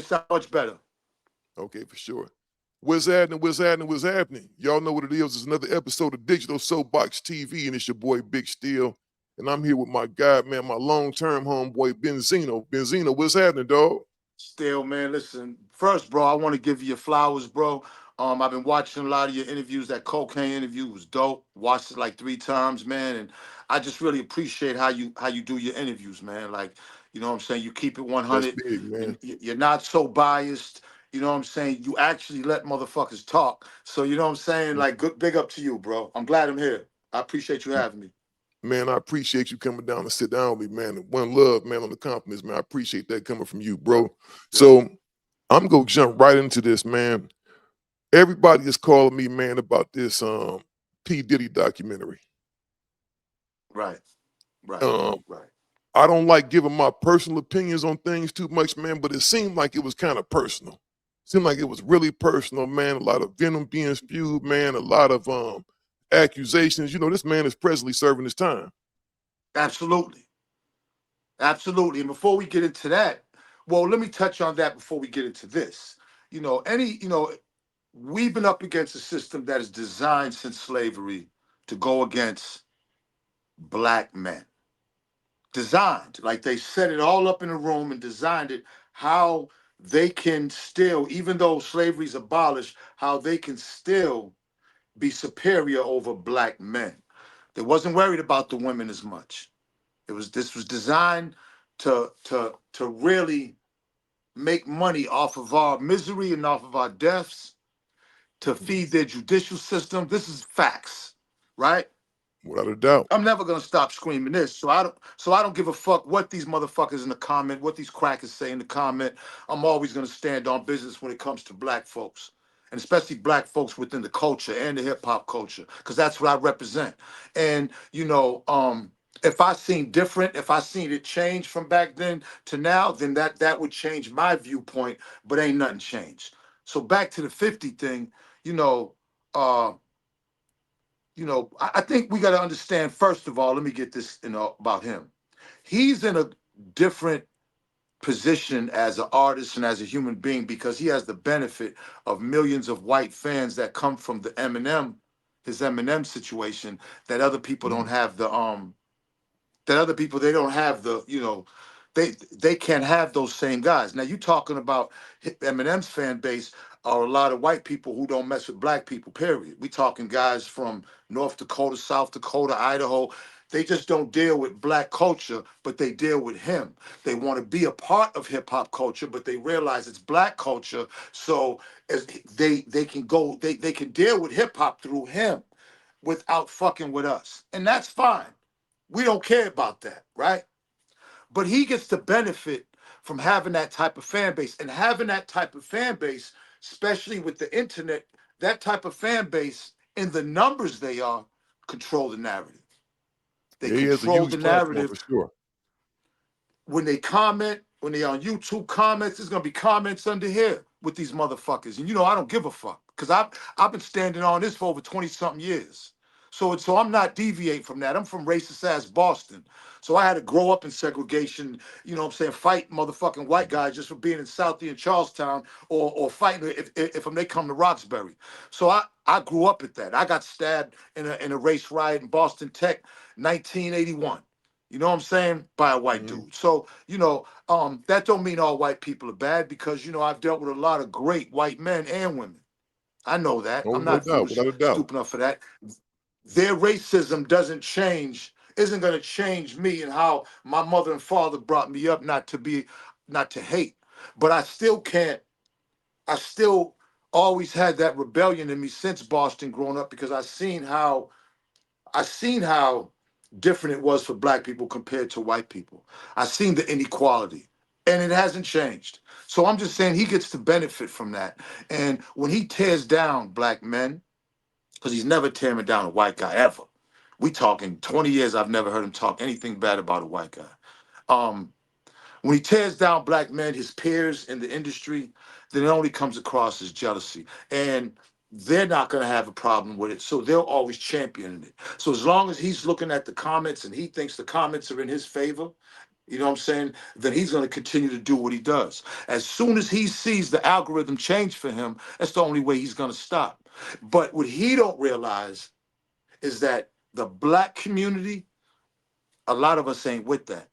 sounds much better. Okay, for sure. What's happening? What's happening? What's happening? Y'all know what it is. It's another episode of Digital Soapbox TV, and it's your boy Big Steel. And I'm here with my guy, man, my long-term homeboy, Benzino. Benzino, what's happening, dog? Still, man, listen. First, bro, I want to give you your flowers, bro. I've been watching a lot of your interviews. That cocaine interview was dope. Watched it like 3 times, man, and I just really appreciate how you do your interviews, man. Like, you know what I'm saying? You keep it That's 100. big, man. You're not so biased. You know what I'm saying? You actually let motherfuckers talk. So you know what I'm saying? Like, good, big up to you, bro. I'm glad I'm here. I appreciate you having me. Man, I appreciate you coming down and sit down with me, man. And one love, man, on the compliments, man. I appreciate that coming from you, bro. So I'm gonna jump right into this, man. Everybody is calling me, man, about this P. Diddy documentary. Right, right, Um, right. I don't like giving my personal opinions on things too much, man, but it seemed like it was kind of personal. Seemed like it was really personal, man. A lot of venom being spewed, man. A lot of accusations. You know, this man is presently serving his time. Absolutely. Absolutely. And before we get into that, well, let me touch on that before we get into this. We've been up against a system that is designed since slavery to go against black men. Designed. Like they set it all up in a room and designed it how they can still, even though slavery's abolished, how they can still be superior over black men. They wasn't worried about the women as much. This was designed to really make money off of our misery and off of our deaths, to feed their judicial system. This is facts, right? Without a doubt. I'm never gonna stop screaming this. So I don't give a fuck what these motherfuckers in the comment, what these crackers say in the comment. I'm always gonna stand on business when it comes to black folks. And especially black folks within the culture and the hip hop culture, because that's what I represent. And if I seen different, if I seen it change from back then to now, then that would change my viewpoint, but ain't nothing changed. So back to the 50 thing, you know, uh, I think we got to understand, first of all, let me get this about him. He's in a different position as an artist and as a human being because he has the benefit of millions of white fans that come from the his Eminem situation, that other people don't have that other people, they don't have they can't have those same guys. Now you talking about Eminem's fan base are a lot of white people who don't mess with black people, period. We talking guys from North Dakota, South Dakota, Idaho. They just don't deal with black culture, but they deal with him. They want to be a part of hip hop culture, but they realize it's black culture. So as they can go, they can deal with hip hop through him without fucking with us. And that's fine. We don't care about that, right? But he gets to benefit from having that type of fan base, and having that type of fan base, especially with the internet, that type of fan base in the numbers they are control the narrative. They Yeah, he has a control the huge platform narrative. for sure. When they comment, when they on YouTube comments, there's gonna be comments under here with these motherfuckers. And I don't give a fuck. Because I've been standing on this for over 20 something years. So I'm not deviating from that. I'm from racist ass Boston. So I had to grow up in segregation, fight motherfucking white guys just for being in Southie and Charlestown, or fighting if they come to Roxbury. So I grew up at that. I got stabbed in a race riot in Boston Tech, 1981. You know what I'm saying? By a white dude. So, that don't mean all white people are bad, because, I've dealt with a lot of great white men and women. I know that. Oh, I'm no not doubt, foolish, without a doubt. stupid enough for that. Their racism isn't going to change me and how my mother and father brought me up, not to hate. But I still always had that rebellion in me since Boston growing up, because I seen how different it was for black people compared to white people. I seen the inequality, and it hasn't changed. So I'm just saying he gets to benefit from that. And when he tears down black men, because he's never tearing down a white guy ever. We talking 20 years, I've never heard him talk anything bad about a white guy. Um, when he tears down black men, his peers in the industry, then it only comes across as jealousy. And they're not going to have a problem with it. So they'll always champion it. So as long as he's looking at the comments and he thinks the comments are in his favor, you know what I'm saying, then he's going to continue to do what he does. As soon as he sees the algorithm change for him, that's the only way he's going to stop. But what he don't realize is that the black community, a lot of us ain't with that.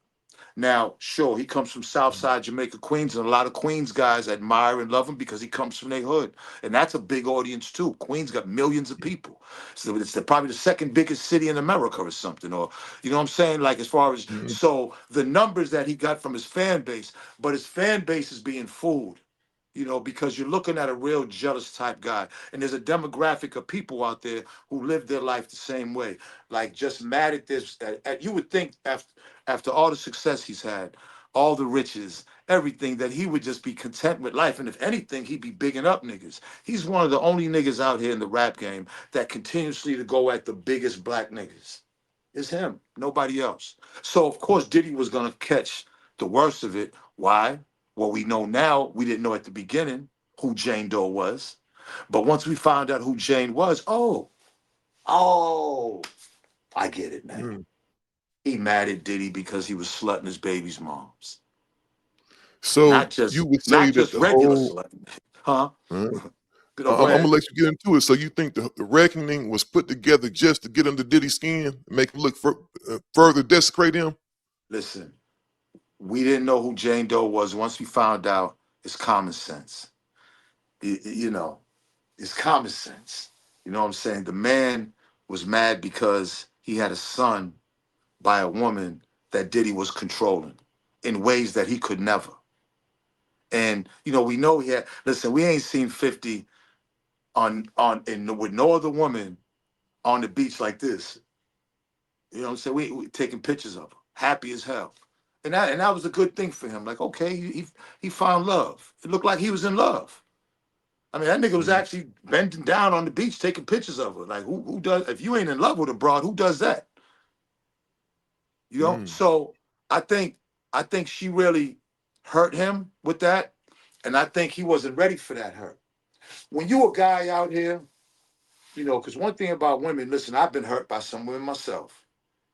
Now, sure, he comes from Southside Jamaica, Queens, and a lot of Queens guys admire and love him because he comes from their hood, and that's a big audience too. Queens got millions of people, so it's probably the second biggest city in America or something, or you know what I'm saying? Like as far as Mhm. so the numbers that he got from his fan base, but his fan base is being fooled, you know, because you're looking at a real jealous type guy. And there's a demographic of people out there who live their life the same way, like just mad at this. You would think after all the success he's had, all the riches, everything, that he would just be content with life. And if anything, he'd be bigging up niggas. He's one of the only niggas out here in the rap game that continuously to go at the biggest black niggas. It's him, nobody else. So of course Diddy was gonna catch the worst of it. Why? Well, we know now. We didn't know at the beginning who Jane Doe was, but once we found out who Jane was, oh, I get it now. Mhm. He mad at Diddy because he was slutting his baby's moms, So you would say not that just the regular whole slutting, huh? uh, No, go I'm gonna ahead. let you get into it. So you think the reckoning was put together just to get under Diddy's skin, make him look further desecrate him? Listen, we didn't know who Jane Doe was. Once we found out, it's common sense. You know, it's common sense. You know what I'm saying? The man was mad because he had a son by a woman that Diddy was controlling in ways that he could never. And you know, we know he had. Listen, we ain't seen 50 with no other woman on the beach like this. You know what I'm saying? We taking pictures of her, happy as hell. And that was a good thing for him. Like, okay, he found love. It looked like he was in love. I mean, that nigga was Mhm. actually bending down on the beach taking pictures of her. Like, who does? If you ain't in love with a broad, who does that? You know. Mhm. So I think I think she really hurt him with that, and I think he wasn't ready for that hurt. When you a guy out here, you know, because one thing about women, listen, I've been hurt by some women myself.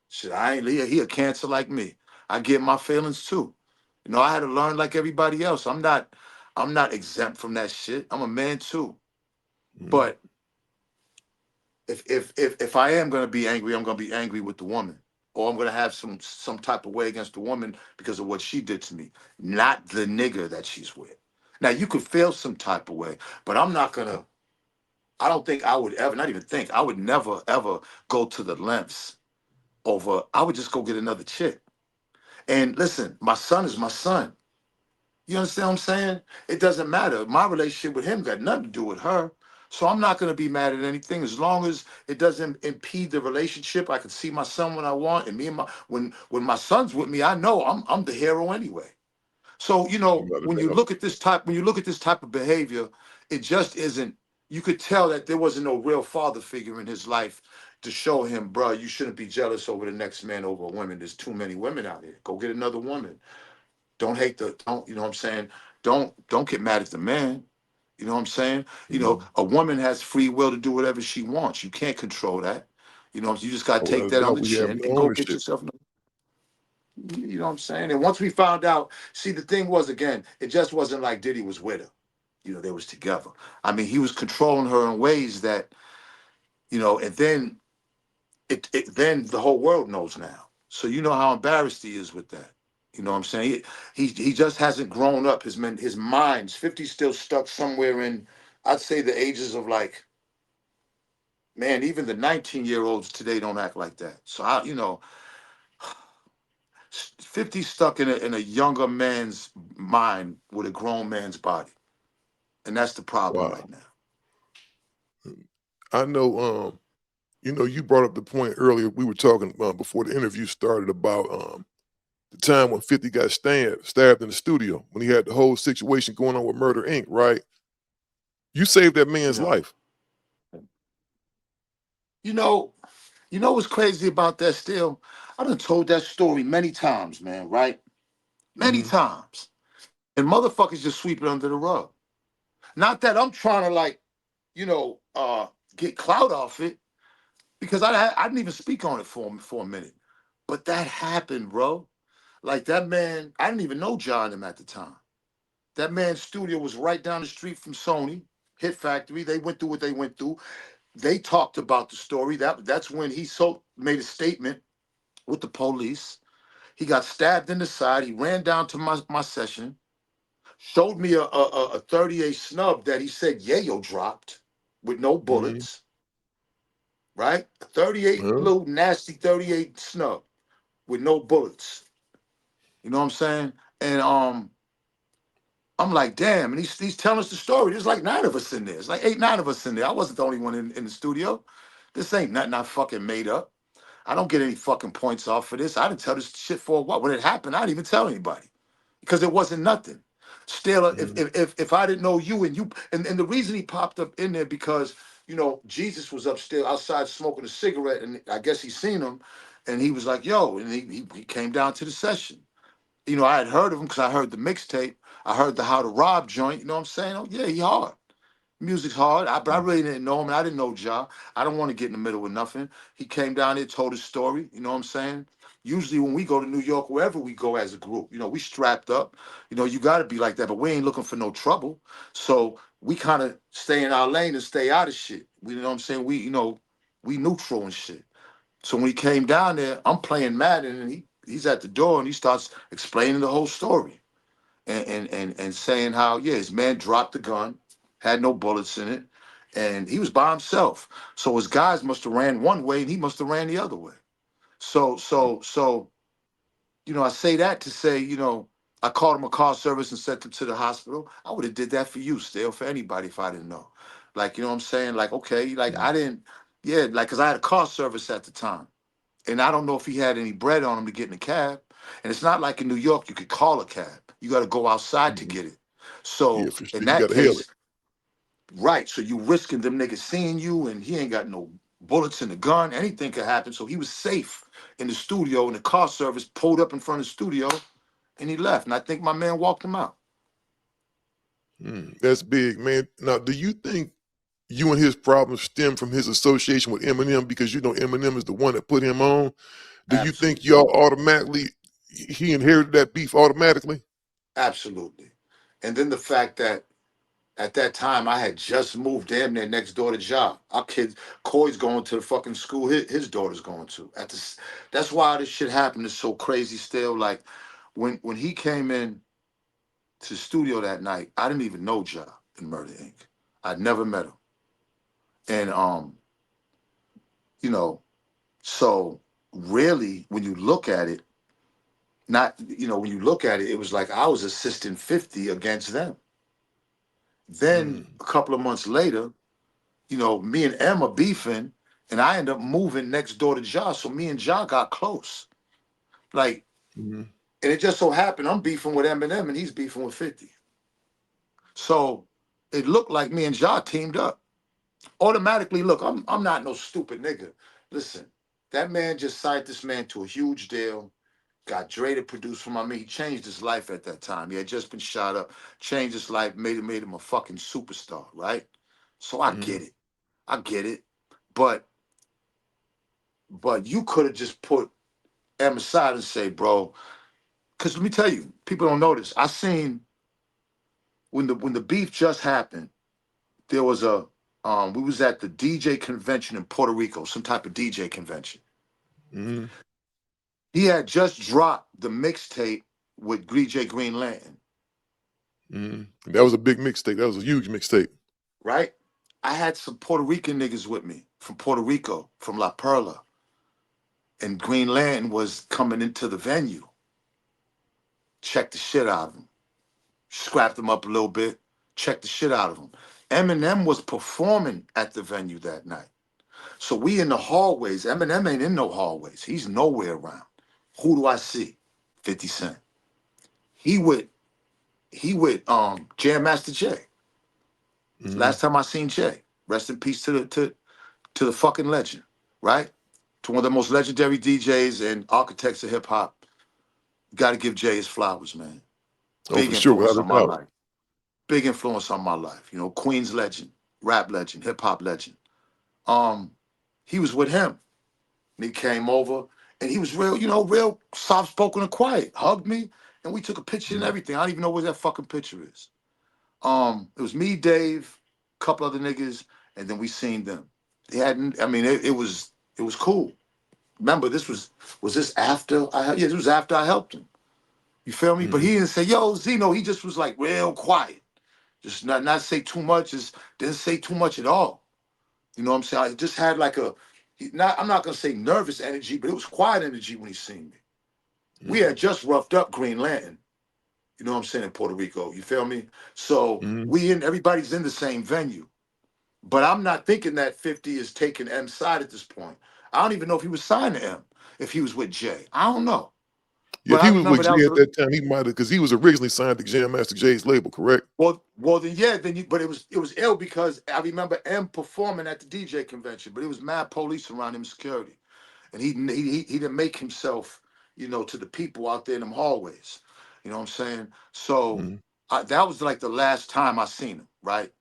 Shit, I ain't he a cancer like me. I get my feelings too. You know, I had to learn like everybody else. I'm not exempt from that shit. I'm a man too. Mhm. But if I am gonna be angry, I'm gonna be angry with the woman. Or I'm gonna have some type of way against the woman because of what she did to me, not the nigga that she's with. Now you could feel some type of way, but I don't think I would ever, not even think, I would never ever go to the lengths over, I would just go get another chick. And listen, my son is my son. You understand what I'm saying? It doesn't matter. My relationship with him got nothing to do with her. So I'm not gonna be mad at anything as long as it doesn't impede the relationship. I can see my son when I want, and me and my when my son's with me, I know I'm the hero anyway. So you know, Without a doubt. when you look at this type of behavior, it just isn't. You could tell that there wasn't no real father figure in his life to show him, bro, you shouldn't be jealous over the next man over a woman. There's too many women out here. Go get another woman. Don't, you know what I'm saying? Don't get mad at the man. You know what I'm saying? You know, Mhm. a woman has free will to do whatever she wants. You can't control that. You know, you just gotta Oh, take without a that on doubt, the we have chin no and go get ownership. yourself. You know what I'm saying? And once we found out, see, the thing was, again, it just wasn't like Diddy was with her. You know, they was together. I mean, he was controlling her in ways that, you know, and then then the whole world knows now. So you know how embarrassed he is with that. You know what I'm saying? He just hasn't grown up. His mind's 50 still stuck somewhere in, I'd say, the ages of like, man, even the 19-year-olds today don't act like that. So I, you know, 50 stuck in a younger man's mind with a grown man's body. And that's the problem Wow. right now. I know. You brought up the point earlier. We were talking before the interview started about the time when 50 got stabbed in the studio when he had the whole situation going on with Murder Inc. Right? You saved that You man's know. life. You know, you know what's crazy about that still? I done told that story many times, man, right? Many Hmm. times. And motherfuckers just sweep it under the rug. Not that I'm trying to like, you know, get clout off it, because I didn't even speak on it for a minute. But that happened, bro. Like that man, I didn't even know John him at the time. That man's studio was right down the street from Sony, Hit Factory. They went through what they went through. They talked about the story. That's when he made a statement with the police. He got stabbed in the side. He ran down to my session, showed me a 38 snub that he said Yayo dropped with no Mm-hmm. bullets, right? A 38 Huh? little nasty 38 snub with no bullets. You know what I'm saying? And I'm like, damn, and he's telling us the story. There's like 9 of us in there. It's like 8, 9 of us in there. I wasn't the only one in the studio. This ain't nothing I fucking made up. I don't get any fucking points off for this. I didn't tell this shit for a while. When it happened, I didn't even tell anybody because it wasn't nothing. Still, if Mm-hmm. I didn't know you and the reason he popped up in there because Jesus was upstairs outside smoking a cigarette and I guess he seen him, and he was like, "Yo," and he came down to the session. I had heard of him because I heard the mixtape. I heard the How to Rob joint. You know what I'm saying? Oh yeah, he hard. Music's hard. But I really didn't know him, and I didn't know Ja. I don't want to get in the middle with nothing. He came down there, told his story. You know what I'm saying? Usually when we go to New York, wherever we go as a group, we strapped up. You got to be like that. But we ain't looking for no trouble. So we kind of stay in our lane and stay out of shit. You know what I'm saying? We neutral and shit. So when he came down there, I'm playing Madden, and he's at the door, and he starts explaining the whole story and saying how his man dropped the gun, had no bullets in it, and he was by himself. So his guys must have ran one way, and he must have ran the other way. So I say that to say I called him a car service and sent him to the hospital. I would have did that for you, still for anybody if I didn't know. Like what I'm saying, like okay, like I didn't, like because I had a car service at the time. And I don't know if he had any bread on him to get in a cab. And it's not like in New York you could call a cab. You got to go outside to Mm-hmm. get it. Yeah, So for sure. in You that gotta hail it. case, right. So you risking them niggas seeing you, and he ain't got no bullets in the gun. Anything could happen. So he was safe in the studio, and the car service pulled up in front of the studio, and he left. And I think my man walked him out. That's big, man. Now, do you think you and his problems stem from his association with Eminem because Eminem is the one that put him on? Do you think Absolutely. y'all automatically he inherited that beef automatically? Absolutely. And then the fact that at that time, I had just moved damn near next door to Ja. Our kids, Coy's going to the fucking school his daughter's going to. That's why this shit happened. It's so crazy still. Like when he came in to the studio that night, I didn't even know Ja in Murder Inc. I'd never met him, and you know, so really, when you look at it, not when you look at it, it was like I was assisting 50 against them. Then Mm, a couple of months later, me and Emma beefing, and I end up moving next door to Ja. So me and Ja got close. Like, mhm, and it just so happened I'm beefing with Eminem and he's beefing with 50. So it looked like me and Ja teamed up. Automatically, look, I'm not no stupid nigga. Listen, that man just signed this man to a huge deal. Got Dre to produce for my man. He changed his life at that time. He had just been shot up, changed his life, made him a fucking superstar, right? So I mhm, get it. I get it. But you could have just put Em aside and say, bro, because let me tell you, people don't know this. I seen when the beef just happened, there was we was at the DJ convention in Puerto Rico, some type of DJ convention. mhm, He had just dropped the mixtape with DJ Green Lantern, mhm. That was a big mixtape. That was a huge mixtape. right? I had some Puerto Rican niggas with me from Puerto Rico, from La Perla, and Green Lantern was coming into the venue. Check the shit out of him. Scrapped him up a little bit, checked the shit out of him. Eminem was performing at the venue that night. So we in the hallways. Eminem ain't in no hallways. He's nowhere around. Who do I see? 50 Cent. He with Jam Master Jay. Mhm, Last time I seen Jay. Rest in peace to the fucking legend, right? To one of the most legendary DJs and architects of hip hop. Got to give Jay his flowers, man. Oh, Big for sure, influence without on a my doubt. life. Big influence on my life. Queens legend, rap legend, hip hop legend. Um, he was with him, and he came over, And he was real, real soft spoken and quiet. Hugged me, and we took a picture and Mhm. everything. I don't even know where that fucking picture is. It was me, Dave, a couple other niggas, and then we seen them. They hadn't. I mean, it was cool. Remember, was this after yeah, this was after I helped him. You feel me? But Mhm. he didn't say, "Yo, Zeno." He just was like real quiet, just not say too much. Just didn't say too much at all. You know what I'm saying? I just had like I'm not gonna say nervous energy, but it was quiet energy when he seen me. We Mhm. had just roughed up Green Lantern. You know what I'm saying, in Puerto Rico. You feel me? So Mhm. everybody's in the same venue. But I'm not thinking that 50 is taking M's side at this point. I don't even know if he was signed to M, if he was with Jay. I don't know. Yeah, But if I he was with remember that Jay was at that time, he might have, because he was originally signed to Jam Master Jay's label, correct? well then yeah, but it was ill because I remember M performing at the DJ convention, but it was mad police around him, security. And he didn't make himself, to the people out there in them hallways. You know what I'm saying? So Mhm. that was like the last time I seen him, right?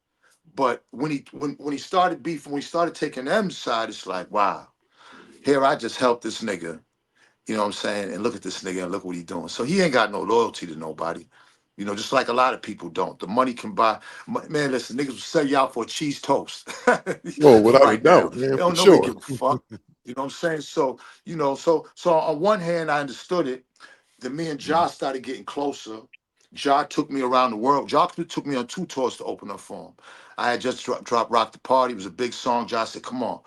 But when he started beefing, when he started taking M's side, it's like, wow, here I just helped this nigga, you know what I'm saying? And look at this nigga and look what he doing. So he ain't got no loyalty to nobody. Just like a lot of people don't. The money can buy. Man, listen, niggas will sell you out for a cheese toast Oh, without a right now. doubt, man, They for don't nobody sure. give a fuck. You know what I'm saying? So, so on one hand, I understood it. Then me and Ja Mhm. started getting closer. Ja took me around the world. Ja took me on 2 tours to open up for him. I had just dropped Rock the Party. It was a big song. Ja said, come on.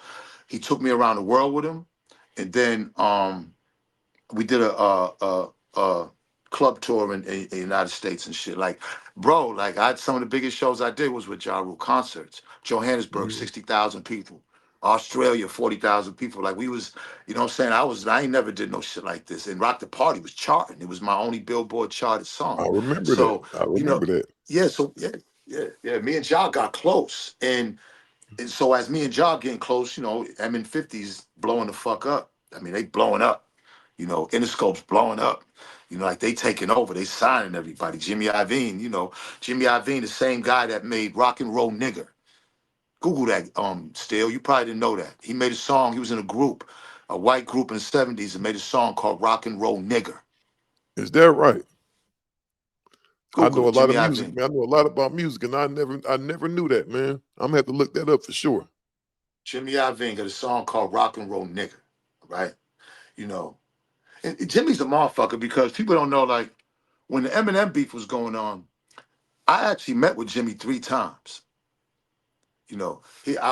He took me around the world with him. And then we did a club tour in the United States and shit. Like, bro, like I had some of the biggest shows I did was with Ja Rule concerts. Johannesburg, Mhm. 60,000 people. Australia, 40,000 people. Like we was, you know what I'm saying? I ain't never did no shit like this. And Rock the Party was charting. It was my only Billboard charted I song. remember that. So, I remember that. yeah, so yeah. Me and Ja got close. And so as me and Ja getting close, M and 50's blowing the fuck up. I mean, they blowing up. Interscope's blowing up. Like they taking over. They signing everybody. Jimmy Iovine, Jimmy Iovine, the same guy that made Rock and Roll Nigger. Google that, Still. You probably didn't know that. He made a song. He was in a white group in the 70's and made a song called Rock and Roll Nigger. Is that right? I Google know a it, lot Jimmy of music, Iovine. man. I know a lot about music, and I never knew that, man. I'm gonna have to look that up for sure. Jimmy Iovine got a song called Rock and Roll Nigger, right? You know, and Jimmy's a motherfucker because people don't know, like, when the Eminem beef was going on, I actually met with Jimmy 3 times.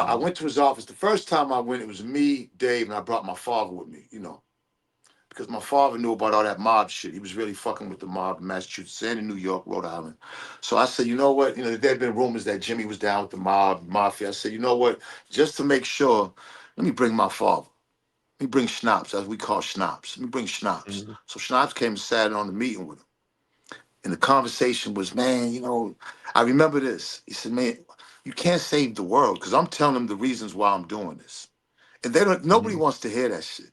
I Mhm. went to his office. The first time I went, it was me, Dave, and I brought my father with me, because my father knew about all that mob shit. He was really fucking with the mob in Massachusetts and in New York, Rhode Island. So I said, you know what? There had been rumors that Jimmy was down with the mob, mafia. I said, you know what? Just to make sure, let me bring my father. Let me bring Schnapps, as we call Schnapps. Let me bring Schnapps. Mhm. So Schnapps came and sat on the meeting with him. And the conversation was, man, I remember this. He said, man, you can't save the world because I'm telling them the reasons why I'm doing this. And nobody Mhm. wants to hear that shit.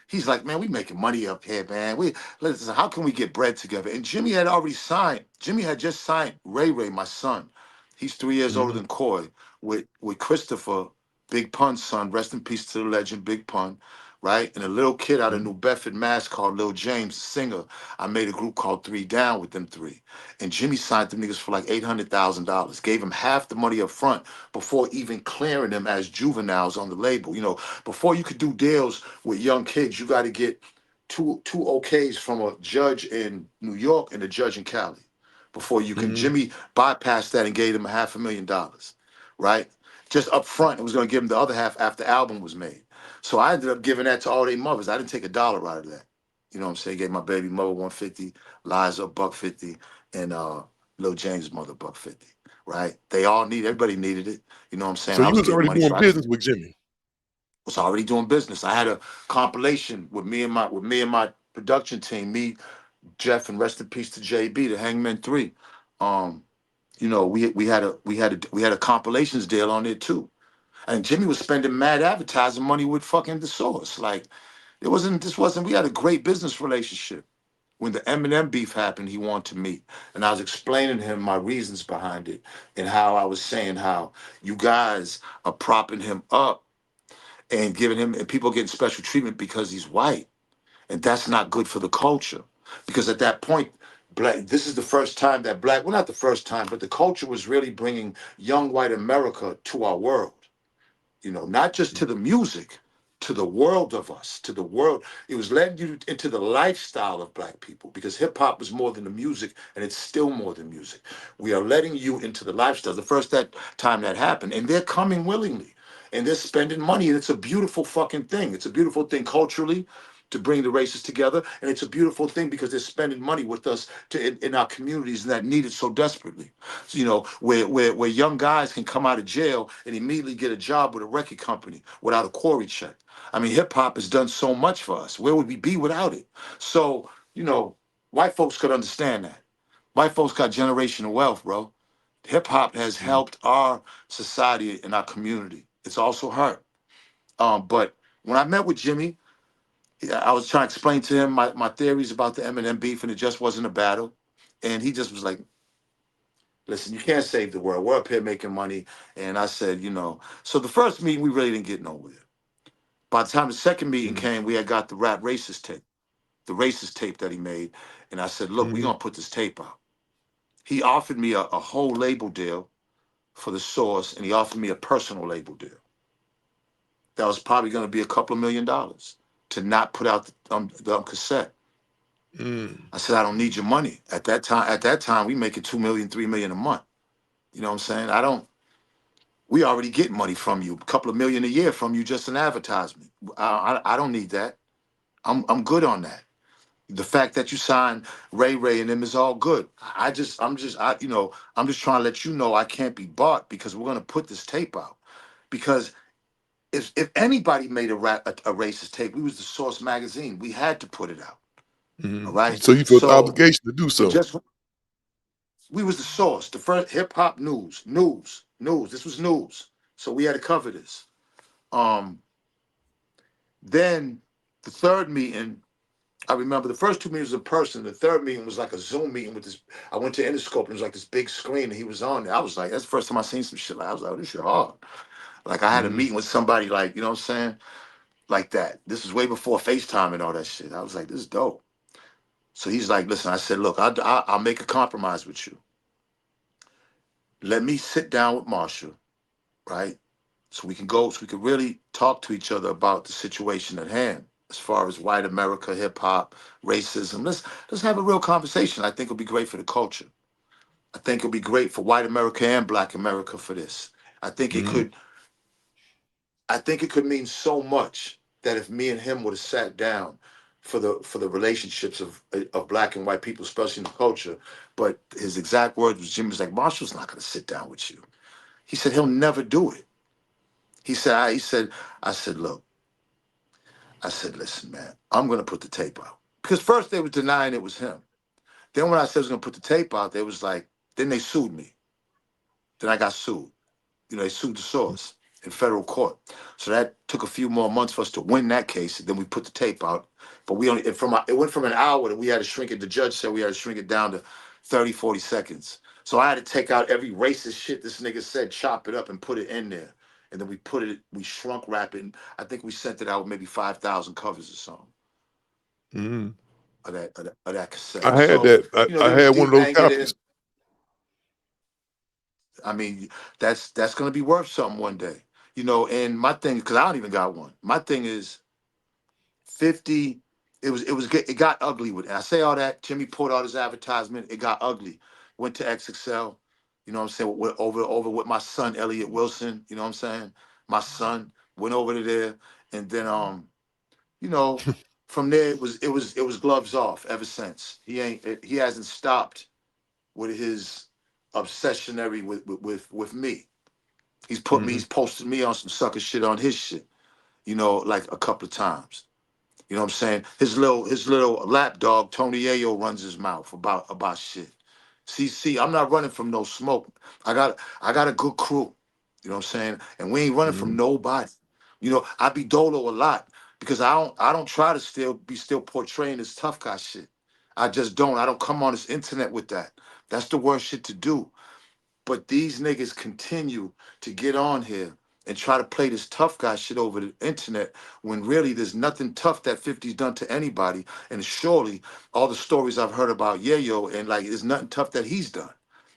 He's like, man, we making money up here, man. Listen, how can we get bread together? And Jimmy had already signed. Jimmy had just signed Ray Ray, my son. He's 3 years older Mhm. than Coy, with Christopher, Big Pun's son. Rest in peace to the legend, Big Pun, right? And a little kid out of Mhm. New Bedford, Mass, called Lil James, a singer. I made a group called Three Down with them three. And Jimmy signed them niggas for like $800,000. Gave him half the money up front before even clearing them as juveniles on the label. Before you could do deals with young kids, you got to get two okays from a judge in New York and a judge in Cali before you can. Mhm. Jimmy bypassed that and gave him $500,000, right? Just up front, it was going to give him the other half after the album was made. So I ended up giving that to all their mothers. I didn't take a dollar out of that. You know what I'm saying? Gave my baby mother 150, Liza $150, and Lil James' mother $150. Right? Everybody needed it. You know what I'm saying? So I you was was getting already money, doing so I just business with Jimmy. was already doing business. I had a compilation with me and my production team, me, Jeff, and rest in peace to JB, the Hangman 3. Um, we had a compilations deal on it too. And Jimmy was spending mad advertising money with fucking the source. Like we had a great business relationship. When the Eminem beef happened, he wanted to meet. And I was explaining to him my reasons behind it and how I was saying how you guys are propping him up and giving him and people getting special treatment because he's white. And that's not good for the culture. Because at that point, this is the first time that well, not the first time, but the culture was really bringing young white America to our world, not just to the music, to the world of us, to the world. It was letting you into the lifestyle of black people because hip hop was more than the music and it's still more than music. We are letting you into the lifestyle. The first that time that happened, and they're coming willingly and they're spending money, and it's a beautiful fucking thing. It's a beautiful thing culturally to bring the races together, and it's a beautiful thing because they're spending money with us in our communities that need it so desperately. So, where young guys can come out of jail and immediately get a job with a record company without a quarry check. I mean, hip hop has done so much for us. Where would we be without it? So, white folks could understand that. White folks got generational wealth, bro. Hip hop has helped our society and our community. It's also hurt. But when I met with Jimmy, I was trying to explain to him my theories about the Eminem beef, and it just wasn't a battle. And he just was like, listen, you can't save the world. We're up here making money. And I said, so the first meeting, we really didn't get nowhere. By the time the second meeting Mm-hmm. came, we had got the rap racist tape, the racist tape that he made. And I said, look, we're Mm-hmm. going to put this tape out. He offered me a whole label deal for the source, and he offered me a personal label deal. That was probably going to be a couple of $1 million to not put out the cassette. Mm-hmm. I said, I don't need your money. At that time, we making 2 million, 3 million a month. You know what I'm saying? We already get money from you, a couple of million a year from you, just an advertisement. I don't need that. I'm good on that. The fact that you signed Ray Ray and them is all good. I'm just trying to let you know I can't be bought because we're gonna put this tape out. Because if anybody made a racist tape, we was the Source magazine. We had to put it out. All Mm-hmm. right. So you felt the So obligation to do it so. just we was the Source, the first hip hop news. This was news. So we had to cover this. Um, then the third meeting, I remember the first two meetings in person. The third meeting was like a Zoom meeting with this. I went to Interscope and it was like this big screen and he was on there. I was like, that's the first time I seen some shit. Like, I was like, oh, this shit hard. Like I had a Mm-hmm. meeting with somebody like, you know what I'm saying? Like that. This was way before FaceTime and all that shit. I was like, this is dope. So he's like, listen, I said, look, I'll make a compromise with you. Let me sit down with Marshall, right? So we can really talk to each other about the situation at hand as far as white America, hip hop, racism. Let's have a real conversation. I think it'll be great for the culture. I think it'll be great for white America and black America for this. I think it Mm-hmm. could I think it could mean so much that if me and him would have sat down for the relationships of black and white people, especially in the culture. But his exact words was Jimmy was like, Marshall's not gonna sit down with you. He said he'll never do it. I said, look, I said, listen, man, I'm gonna put the tape out. Because first they were denying it was him. Then when I said I was gonna put the tape out, they was like, then they sued me. Then I got sued. They sued the source in federal court. So that took a few more months for us to win that case. Then we put the tape out. But it went from an hour that we had to shrink it. The judge said we had to shrink it down to 30, 40 seconds. So I had to take out every racist shit this nigga said, chop it up and put it in there. And then we shrunk wrap it. And I think we sent it out with maybe 5,000 covers or something Mm-hmm. of that cassette. I had So, that. I there was had one deep of those anger there. copies. I mean, that's gonna be worth something one day. And my thing, because I don't even got one. My thing is 50. It got ugly with it. I say all that. Jimmy pulled out his advertisement. It got ugly. Went to XXL. You know what I'm saying? Over with my son Elliot Wilson. You know what I'm saying? My son went over to there, and then you know, from there it was gloves off ever since. He hasn't stopped with his obsessionary with me. Mm-hmm. He's posted me on some sucker shit on his shit, like a couple of times. You know what I'm saying? His little lap dog, Tony Ayo, runs his mouth about shit. See, I'm not running from no smoke. I got a good crew. You know what I'm saying? And we ain't running from Mm-hmm. nobody. I be dolo a lot because I don't try to still portraying this tough guy shit. I just don't. I don't come on this internet with that. That's the worst shit to do. But these niggas continue to get on here and try to play this tough guy shit over the internet when really there's nothing tough that 50's done to anybody. And surely all the stories I've heard about Yayo and like there's nothing tough that he's done.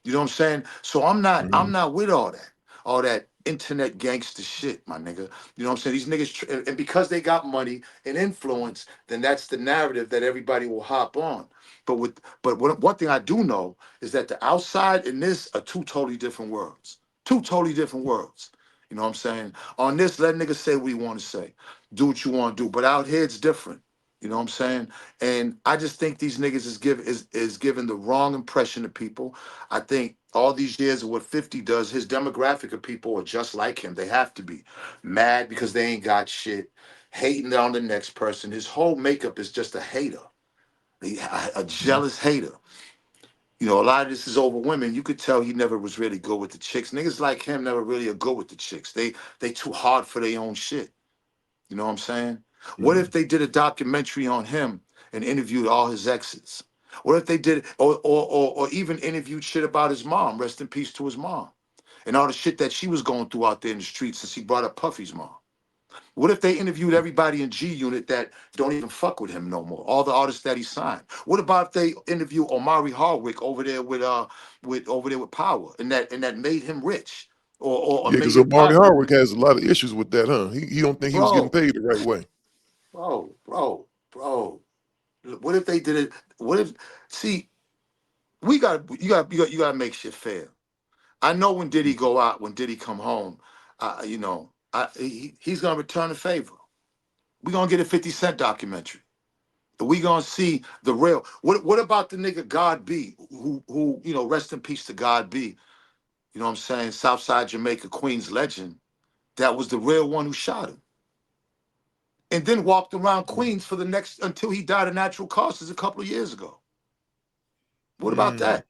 You know what I'm saying? So I'm Mhm. not with all that internet gangster shit, my nigga. You know what I'm saying? These niggas, and because they got money and influence, then that's the narrative that everybody will hop on. One thing I do know is that the outside and this are two totally different worlds. Two totally different worlds. You know what I'm saying? On this, let niggas say what he want to say. Do what you want to do. But out here, it's different. You know what I'm saying? And I just think these niggas is giving the wrong impression to people. I think all these years of what 50 does, his demographic of people are just like him. They have to be mad because they ain't got shit, hating on the next person. His whole makeup is just a hater, a jealous hater. You know, a lot of this is over women. You could tell he never was really good with the chicks. Niggas like him never really are good with the chicks. They too hard for their own shit. You know what I'm saying? What if Mhm. they did a documentary on him and interviewed all his exes? What if they did, or even interviewed shit about his mom? Rest in peace to his mom, and all the shit that she was going through out there in the streets since he brought up Puffy's mom. What if they interviewed everybody in G Unit that don't even fuck with him no more? All the artists that he signed. What about if they interview Omari Hardwick over there with over there with Power and that made him rich or Yeah, made because him Omari popular? Hardwick has a lot of issues with that, huh? He don't think he was getting Bro, paid the right way. bro. What if they did it? What if see, you got to make shit fair. I know when Diddy go out, when Diddy come home, he's gonna return the favor. We gonna get a 50 Cent documentary. We gonna see the real. What about the nigga God B, who rest in peace to God B. You know what I'm saying? Southside Jamaica Queens legend. That was the real one who shot him, and then walked around Queens for the next until he died of natural causes a couple of years ago. What about Mm. that?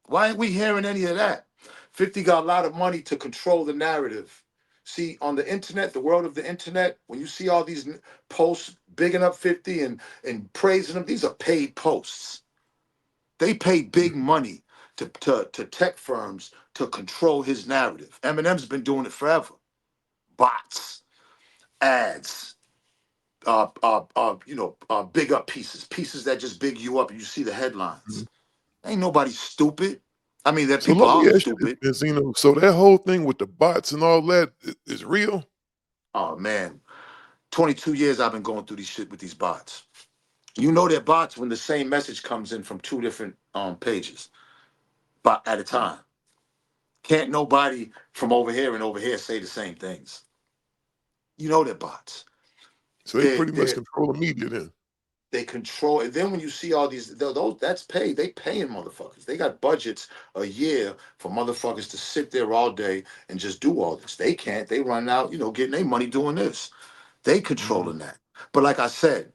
Why ain't we hearing any of that? 50 got a lot of money to control the narrative. See, on the internet, the world of the internet, when you see all these posts bigging up 50 and praising them, these are paid posts. They pay big money to tech firms to control his narrative. Eminem's been doing it forever. Bots, ads, big up pieces that just big you up and you see the headlines. Ain't nobody stupid. I mean, that So people let me are ask you this, stupid. Benzino. So that whole thing with the bots and all that is real? Oh man, 22 years I've been going through these shit with these bots. You know they're bots when the same message comes in from two different pages, but at a time. Can't nobody from over here and over here say the same things. You know they're bots. So they They pretty much they control the media then. they control. And then when you see all these, those that's paid. They paying motherfuckers. They got budgets a year for motherfuckers to sit there all day and just do all this. They can't. They run out, getting their money doing this. They Mhm. controlling that. But like I said,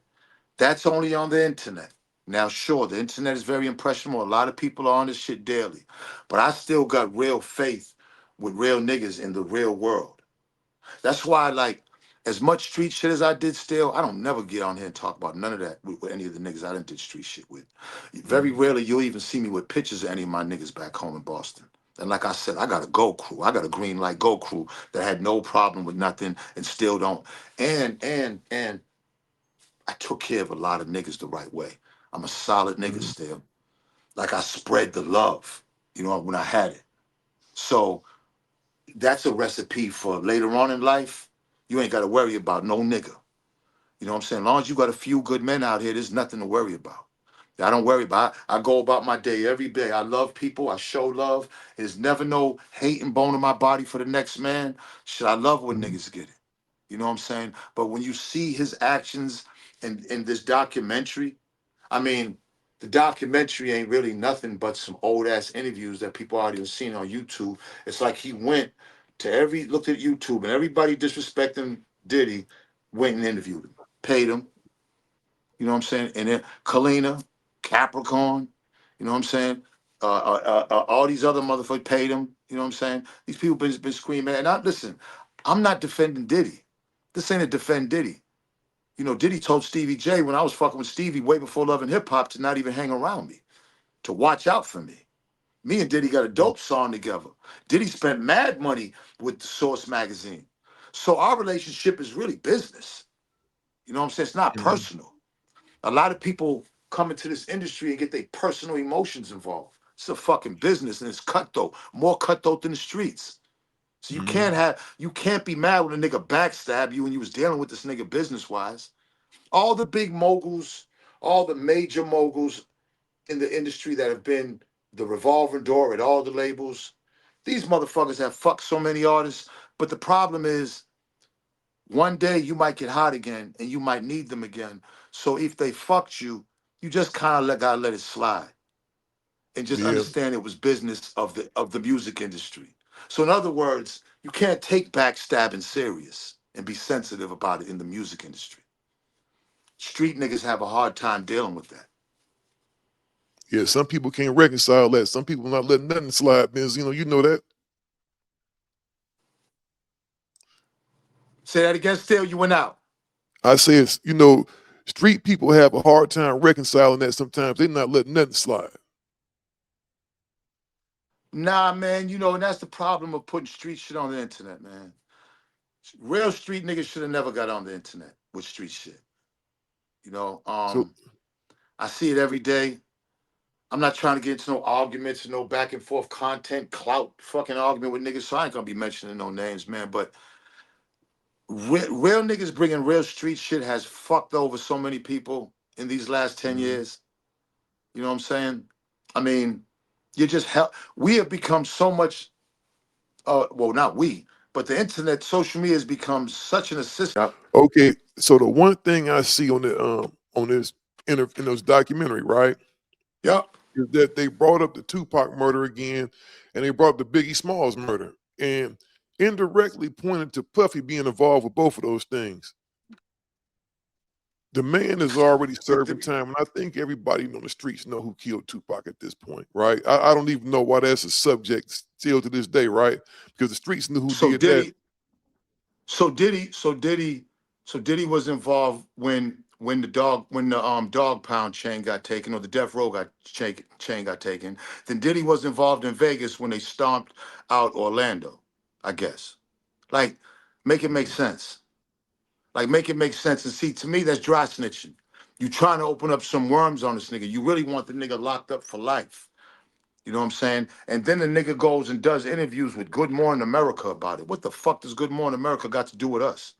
that's only on the internet. Now, sure, the internet is very impressionable. A lot of people are on this shit daily. But I still got real faith with real niggas in the real world. That's why, like, as much street shit as I did still, I don't never get on here and talk about none of that with any of the niggas I didn't did street shit with. Very Mhm. rarely you'll even see me with pictures of any of my niggas back home in Boston. And like I said, I got a go crew. I got a green light go crew that had no problem with nothing and still don't. And I took care of a lot of niggas the right way. I'm a solid nigga Mhm. still. Like I spread the love, when I had it. So that's a recipe for later on in life. You ain't got to worry about no nigga. You know what I'm saying? As long as you got a few good men out here, there's nothing to worry about. I don't worry about it. I go about my day every day. I love people. I show love. There's never no hate and bone in my body for the next man. Shit, I love when Mhm. niggas get it. You know what I'm saying? But when you see his actions in this documentary, I mean, the documentary ain't really nothing but some old ass interviews that people already have seen on YouTube. It's like he went to looked at YouTube and everybody disrespecting Diddy went and interviewed him, paid him. You know what I'm saying? And then Kalina, Capricorn, you know what I'm saying? All these other motherfuckers paid him. You know what I'm saying? These people been screaming. And listen, I'm not defending Diddy. This ain't a defend Diddy. Diddy told Stevie J when I was fucking with Stevie way before Love and Hip Hop to not even hang around me, to watch out for me. Me and Diddy got a Mm, dope song together. Diddy spent mad money with the Source magazine. So our relationship is really business. You know what I'm saying? It's not mhm. personal. A lot of people come into this industry and get their personal emotions involved. It's a fucking business and it's cutthroat, more cutthroat than the streets. So Mhm. you can't be mad when a nigga backstab you when you was dealing with this nigga business wise. All the big moguls, all the major moguls in the industry that have been the revolving door at all the labels, these motherfuckers have fucked so many artists. But the problem is, one day you might get hot again and you might need them again. So if they fucked you, you just kind of gotta let it slide and just Yeah, understand it was business of the music industry. So in other words, you can't take backstabbing serious and be sensitive about it in the music industry. Street niggas have a hard time dealing with that. yeah. Some people can't reconcile that. Some people not letting nothing slide, Benzino. You know that. Say that again, still you went out. I say it's, you know, street people have a hard time reconciling that sometimes. They're not letting nothing slide. Nah, man, you know, and that's the problem of putting street shit on the internet, man. Real street niggas should have never got on the internet with street shit. You know, So I see it every day. I'm not trying to get into no arguments and no back and forth content, clout fucking argument with niggas. So I ain't gonna be mentioning no names, man. But real niggas bringing real street shit has fucked over so many people in these last 10 mhm. years. You know what I'm saying? I mean, you just help. We have become so much, well, not we, but the internet, social media has become such an assistant. Okay, so the one thing I see on this in this documentary, right, Yep. is that they brought up the Tupac murder again, and they brought up the Biggie Smalls murder, and indirectly pointed to Puffy being involved with both of those things. The man is already But serving time, and I think everybody on the streets know who killed Tupac at this point, right? I don't even know why that's a subject still to this day, right? Because the streets knew who so did that. Diddy, so Diddy, so Diddy, so Diddy was involved when the dog pound chain got taken or the death row chain got taken. Then Diddy was involved in Vegas when they stomped out Orlando, I guess. Like, make it make Mhm, sense. Like, make it make sense. And see, to me, that's dry snitching. You trying to open up some worms on this nigga. You really want the nigga locked up for life. You know what I'm saying? And then the nigga goes and does interviews with Good Morning America about it. What the fuck does Good Morning America got to do with us?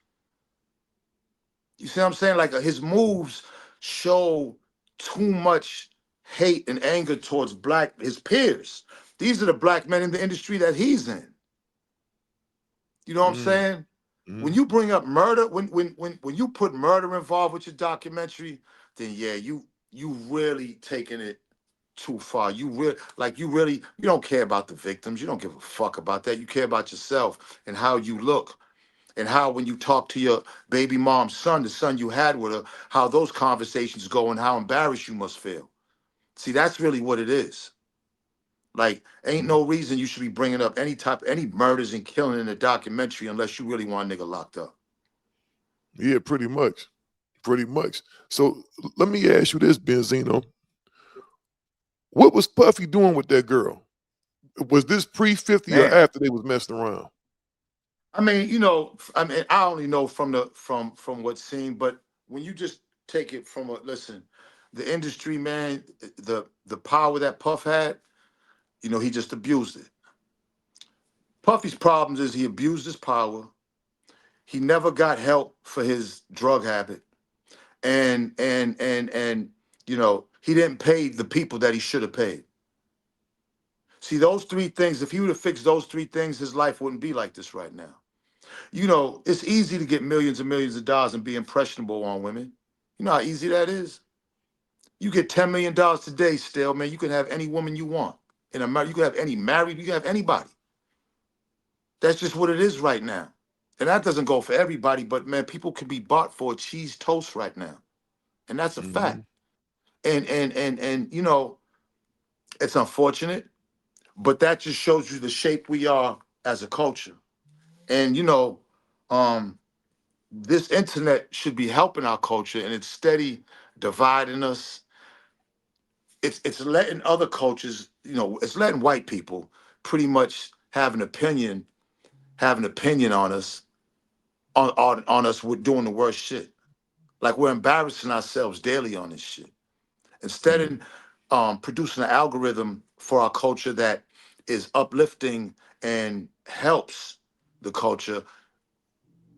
You see what I'm saying? Like his moves show too much hate and anger towards his peers. These are the black men in the industry that he's in. You know what I'm mhm, saying? When mhm. you bring up murder, when you put murder involved with your documentary, then yeah, you really taking it too far. You don't care about the victims. You don't give a fuck about that. You care about yourself and how you look and how when you talk to your baby mom's son, the son you had with her, how those conversations go and how embarrassed you must feel. See, that's really what it is. Like, ain't Mhm. no reason you should be bringing up any murders and killing in a documentary unless you really want a nigga locked up. Yeah, pretty much. Pretty much. So let me ask you this, Benzino. What was Puffy doing with that girl? Was this pre-50 or Man, after they was messing around? I mean, you know, I mean, I only know from what's seen, but when you just take it from a listen, the industry, man, the power that Puff had, you know, he just abused it. Puffy's problems is he abused his power. He never got help for his drug habit, and you know, he didn't pay the people that he should have paid. See, those three things. If he would have fixed those three things, his life wouldn't be like this right now. You know, it's easy to get millions and millions of dollars and be impressionable on women. You know how easy that is? You get $10 million today still, man. You can have any woman you want. In America, you can have any married, you can have anybody. That's just what it is right now. And that doesn't go for everybody, but man, people can be bought for a cheese toast right now. And that's a fact. Mhm. And you know, it's unfortunate, but that just shows you the shape we are as a culture. And you know, um, this internet should be helping our culture and it's steady dividing us. it's letting other cultures, it's letting white people pretty much have an opinion on us, on us with doing the worst shit. Like we're embarrassing ourselves daily on this shit. Instead Mm, of producing an algorithm for our culture that is uplifting and helps the culture,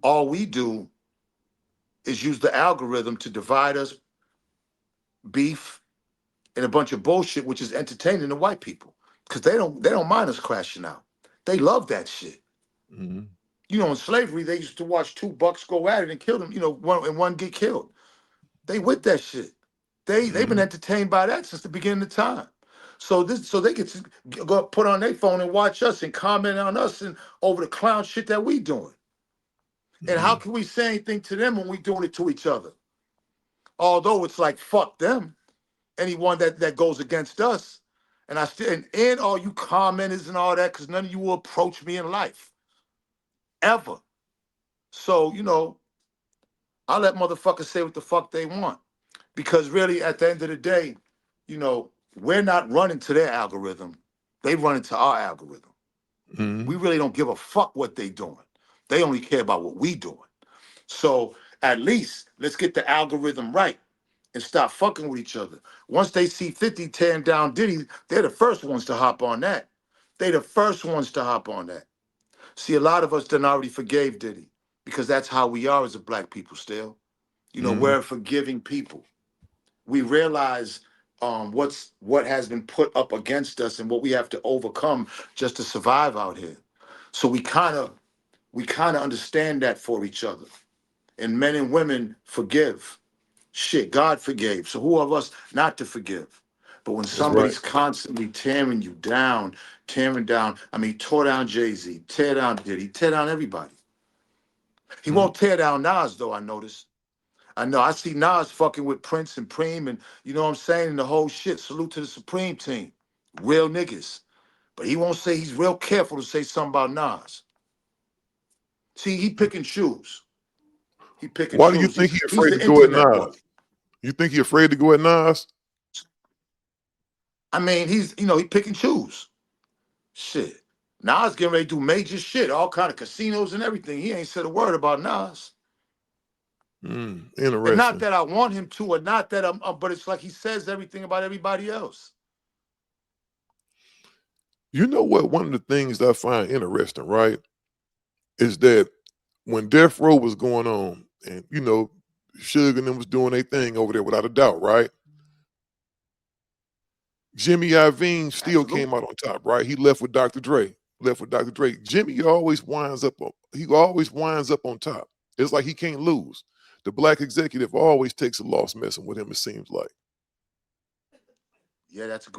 all we do is use the algorithm to divide us, beef, and a bunch of bullshit, which is entertaining to white people because they don't mind us crashing out. They love that shit. mm, In slavery, they used to watch two bucks go at it and kill them. One get killed. They with that shit. They've been mm, entertained by that since the beginning of time. So they get to go put on their phone and watch us and comment on us and over the clown shit that we doing. And how mm, can we say anything to them when we doing it to each other? Although it's like fuck them, anyone that goes against us. And I still and all you commenters and all that, because none of you will approach me in life ever. So I let motherfuckers say what the fuck they want. Because really, at the end of the day, we're not running to their algorithm. They run into our algorithm. We mm. really don't give a fuck what they doing. They only care about what we doing. So at least let's get the algorithm right and stop fucking with each other. Once they see 50 tearing down Diddy, they're the first ones to hop on that. They the first ones to hop on that. See, a lot of us done already forgave Diddy because that's how we are as a black people still. Mm, We're a forgiving people. We realize what has been put up against us and what we have to overcome just to survive out here. So we kind of understand that for each other. And men and women forgive. Shit, God forgave. So who of us not to forgive? But when that's right. somebody's constantly tearing you down, tearing down, I mean, tore down Jay-Z, tear down Diddy, tear down everybody. He Mm. won't tear down Nas, though, I noticed. I know. I see Nas fucking with Prince and Preem and you know what I'm saying? And the whole shit. Salute to the Supreme team. Real niggas. But he won't say he's real careful to say something about Nas. See, he pick and choose. He pick and Why do you choose. think he He's afraid to the go at internet boy. Nas? You think he afraid to go at Nas? I mean, he pick and choose. Shit. Nas getting ready to do major shit, all kind of casinos and everything. He ain't said a word about Nas. And not Interesting. that I want him to, or not that but it's like he says everything about everybody else. You know what? One of the things that I find interesting, right, is that when Death Row was going on, and Suge and them was doing their thing over there, without a doubt, right? Jimmy Iovine still came Absolutely. out on top, right? He left with Dr. Dre. Left with Dr. Dre. Jimmy always winds up. He always winds up on top. It's like he can't lose. The black executive always takes a loss messing with him. It seems like, Yeah, that's a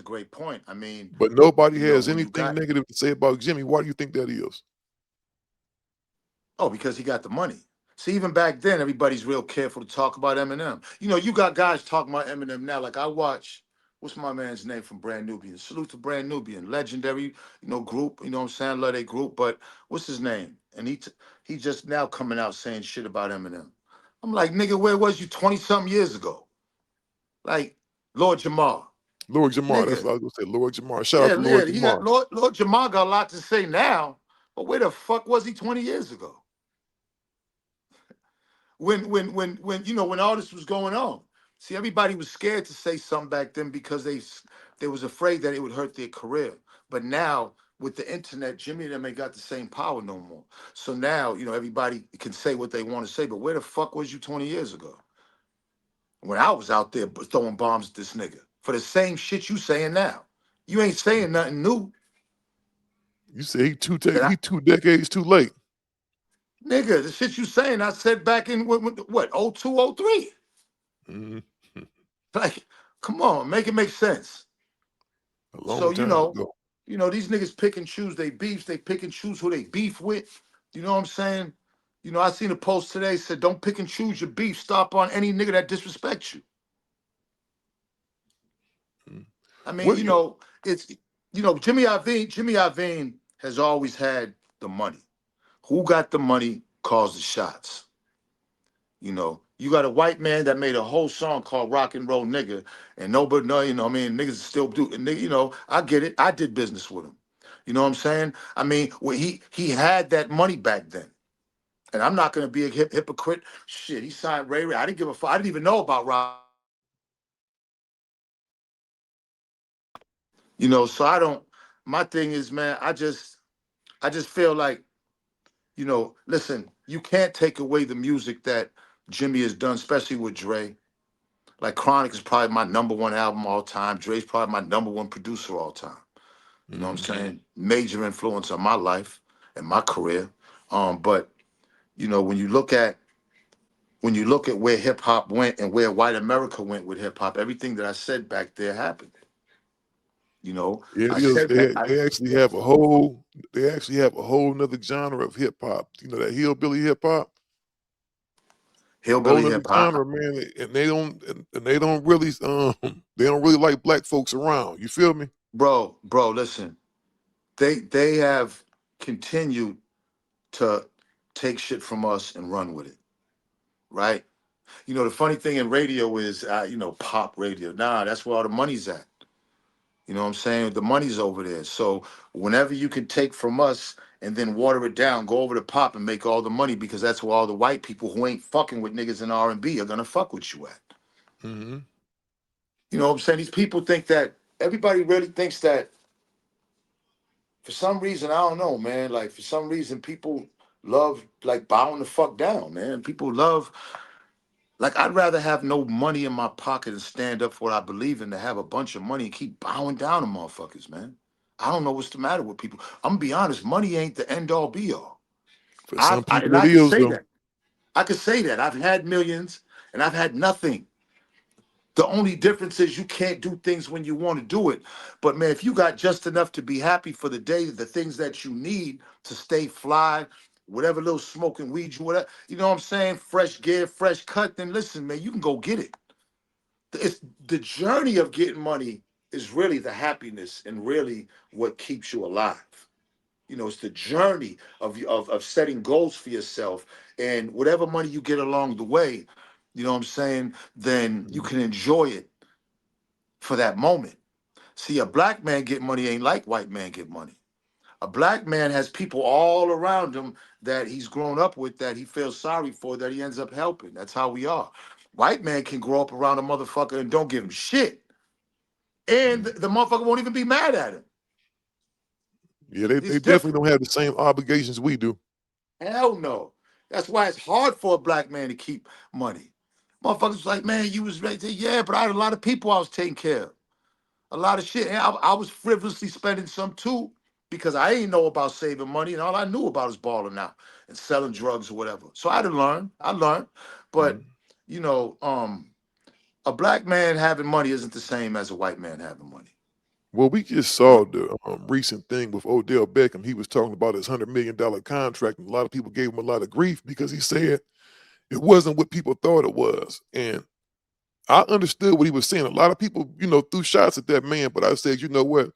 great point. I mean, but nobody has when you anything got negative to say about Jimmy. Why do you think that is? oh, because he got the money. See, even back then, everybody's real careful to talk about Eminem. You got guys talking about Eminem now. Like I watch, what's my man's name from Brand Nubian? Salute to Brand Nubian, legendary, group. You know what I'm saying? Love their group. But what's his name? And he just now coming out saying shit about Eminem. I'm like, nigga, where was you 20 something years ago? Like Lord Jamar, Lord Jamar. That's nigga. what I was gonna say. Lord Jamar. Shout out Yeah, to yeah. Lord He got Jamar. Lord Jamar got a lot to say now. But where the fuck was he 20 years ago? When all this was going on. See, everybody was scared to say something back then because they was afraid that it would hurt their career. But now with the internet, Jimmy and them ain't got the same power no more. So now, everybody can say what they want to say. But where the fuck was you 20 years ago when I was out there throwing bombs at this nigga for the same shit you saying now? You ain't saying nothing new. You say That I, he 2 decades too late. nigga, the shit you saying, I said back in what, 02, 03. Mhm. Like, come on, make it make sense. A So long time ago. these niggas pick and choose they beefs. They pick and choose who they beef with. You know what I'm saying? I seen a post today said, "Don't pick and choose your beef. Stop on any nigga that disrespects you." Mm. I mean, What do you? it's Jimmy Iovine. Jimmy Iovine has always had the money. Who got the money calls the shots. You got a white man that made a whole song called "Rock and Roll Nigga," and nobody know. You know, I mean, niggas still do. And you know, I get it. I did business with him. You know what I'm saying? I mean, when he had that money back then. And I'm not gonna be a hypocrite. Shit, he signed Ray Ray. I didn't give a fuck. I didn't even know about Rock. You know, so I don't. My thing is, man, I just feel like, you know, listen, you can't take away the music that Jimmy has done, especially with Dre. Like Chronic is probably my number one album all time. Dre's probably my number one producer all time. You know what I'm Mm-hmm. saying? Major influence on my life and my career. But you know, when you look at where hip hop went and where white America went with hip hop, everything that I said back there happened. You know, Yeah, it I is. said that. They actually have a whole nother genre of hip hop. You know that hillbilly hip hop, whole Hillbilly nother hip hop, genre, man. And they don't really they don't really like black folks around. You feel me? bro. Listen, they have continued to take shit from us and run with it, right? You know, the funny thing in radio is, you know, pop radio. Nah, that's where all the money's at. You know what I'm saying? The money's over there. So whenever you can take from us and then water it down, go over to pop and make all the money, because that's where all the white people who ain't fucking with niggas in R&B are gonna fuck with you at. Mm-hmm. You know what I'm saying? These people think that everybody really thinks that for some reason, I don't know, man. Like for some reason, people love like bowing the fuck down, man. People love like I'd rather have no money in my pocket and stand up for what I believe in to have a bunch of money and keep bowing down to motherfuckers, man. I don't know what's the matter with people. I'm gonna be honest, money ain't the end all be all. For some And people, I it can is say though. that. I can say that. I've had millions and I've had nothing. The only difference is you can't do things when you want to do it. But man, if you got just enough to be happy for the day, the things that you need to stay fly, whatever little smoking weed you whatever, you know what I'm saying? Fresh gear, fresh cut, then listen, man, you can go get it. It's the journey of getting money is really the happiness and really what keeps you alive. You know, it's the journey of setting goals for yourself, and whatever money you get along the way, you know what I'm saying, then you Mhm. can enjoy it for that moment. See, a black man get money ain't like white man get money. A black man has people all around him that he's grown up with, that he feels sorry for, that he ends up helping. That's how we are. White man can grow up around a motherfucker and don't give him shit. And Mhm. the motherfucker won't even be mad at him. Yeah, they It's definitely different. don't have the same obligations we do. Hell no. That's why it's hard for a black man to keep money. Motherfuckers like, man, you was ready to, yeah, but I had a lot of people I was taking care of. A lot of shit. And I was frivolously spending some too, because I ain't know about saving money, and all I knew about was balling out and selling drugs or whatever. So I had to learn. I learned. But, Mhm. you know, a black man having money isn't the same as a white man having money. Well, we just saw the recent thing with Odell Beckham. He was talking about his $100 million contract, and a lot of people gave him a lot of grief because he said it wasn't what people thought it was. And I understood what he was saying. A lot of people, threw shots at that man, but I said, you know what?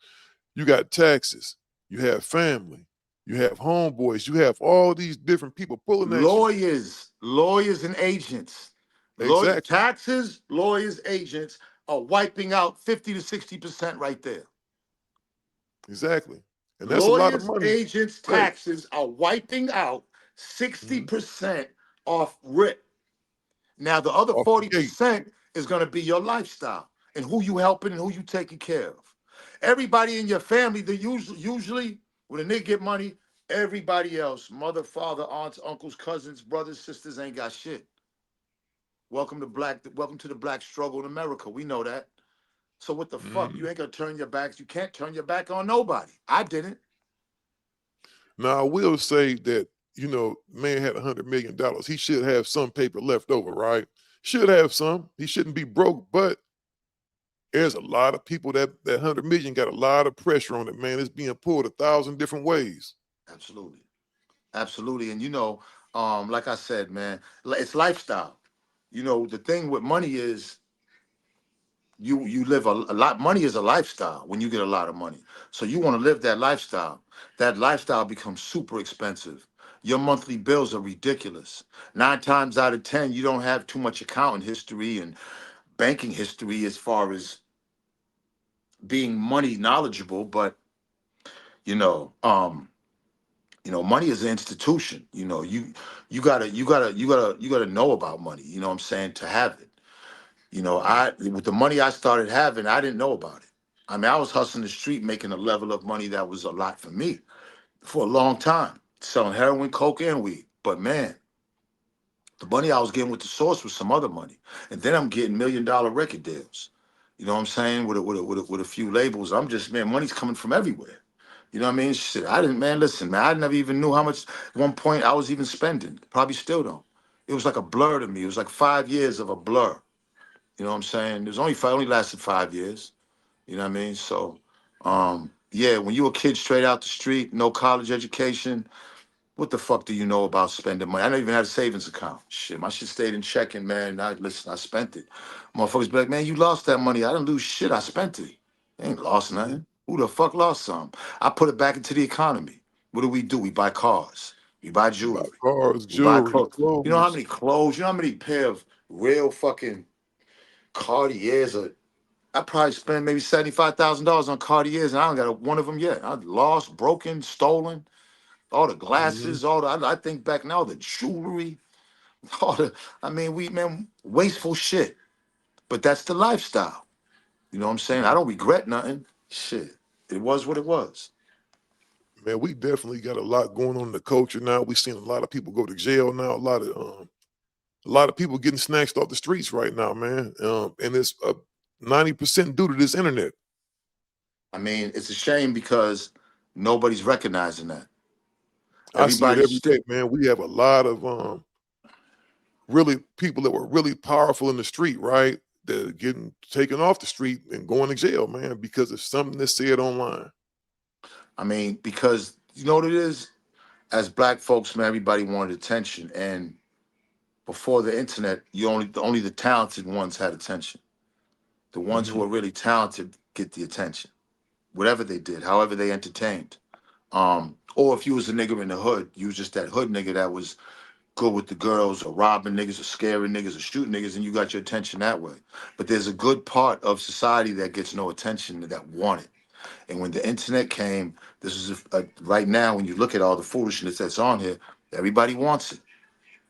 You got taxes, you have family, you have homeboys, you have all these different people pulling at you. Lawyers and agents. Exactly, Taxes, lawyers, agents are wiping out 50 to 60% right there. exactly. And that's a lot of Lawyers, money. agents, Right. taxes are wiping out Mhm. 60% off rip. Now the other Off the gate. 40% is going to be your lifestyle and who you helping and who you taking care of. Everybody in your family, they usually when a nigga get money, everybody else, mother, father, aunts, uncles, cousins, brothers, sisters ain't got shit. Welcome to the black struggle in America. We know that. So what the fuck? You Mhm. ain't gonna turn your backs. You can't turn your back on nobody. I didn't. Now I will say that, man had $100 million. He should have some paper left over, right? Should have some. He shouldn't be broke, but there's a lot of people that 100 million got a lot of pressure on it, man. It's being pulled 1,000 different ways. Absolutely. Absolutely. And like I said, man, it's lifestyle. You know, the thing with money is you live a lot. Money is a lifestyle when you get a lot of money. So you want to live that lifestyle. That lifestyle becomes super expensive. your monthly bills are ridiculous. 9 times out of 10, you don't have too much accounting history and banking history as far as being money knowledgeable, but you know, money is an institution. You gotta know about money. You know what I'm saying, to have it. I with the money I started having, I didn't know about it. I mean, I was hustling the street, making a level of money that was a lot for me for a long time, selling heroin, coke, and weed. But man, the money I was getting with the source was some other money, and then I'm getting $1 million record deals. You know what I'm saying? With a few labels. I'm just, man, money's coming from everywhere. You know what I mean? Shit, I didn't, man. Listen, man, I never even knew how much. At one point, I was even spending. Probably still don't. It was like a blur to me. It was like 5 years of a blur. You know what I'm saying? It was only lasted 5 years. You know what I mean? So, yeah, when you a kid straight out the street, no college education, what the fuck do you know about spending money? I never even had a savings account. Shit, my shit stayed in checking, man. Listen, I spent it. Motherfuckers be like, man, you lost that money. I didn't lose shit. I spent it. I ain't lost Mhm. nothing. Who the fuck lost some? I put it back into the economy. What do? We buy cars. We buy You buy jewelry. cars, We buy jewelry, clothes. You know how clothes. many clothes? You know how many pair of real fucking Cartiers? I probably spent maybe $75,000 on Cartiers, and I don't got one of them yet. I lost, broken, stolen. All the Mhm. glasses, I think back now, the jewelry, all the, I mean, man, wasteful shit. But that's the lifestyle. You know what I'm saying? I don't regret nothing. Shit. It was what it was. Man, we definitely got a lot going on in the culture now. We seen a lot of people go to jail now. A lot of people getting snatched off the streets right now, man. And it's 90% due to this internet. I mean, it's a shame because nobody's recognizing that. I see it Everybody's every still, day, man. We have a lot of really people that were really powerful in the street, right? That are getting taken off the street and going to jail, man, because of something that's said online. I mean, because you know what it is? As black folks, man, everybody wanted attention. And before the internet, only the talented ones had attention. The ones who Hmm. are really talented get the attention, whatever they did, however they entertained. Or if you was a nigga in the hood, you was just that hood nigga that was good with the girls, or robbing niggas, or scaring niggas, or shooting niggas, and you got your attention that way. But there's a good part of society that gets no attention that want it. And when the internet came, this is right now when you look at all the foolishness that's on here, everybody wants it.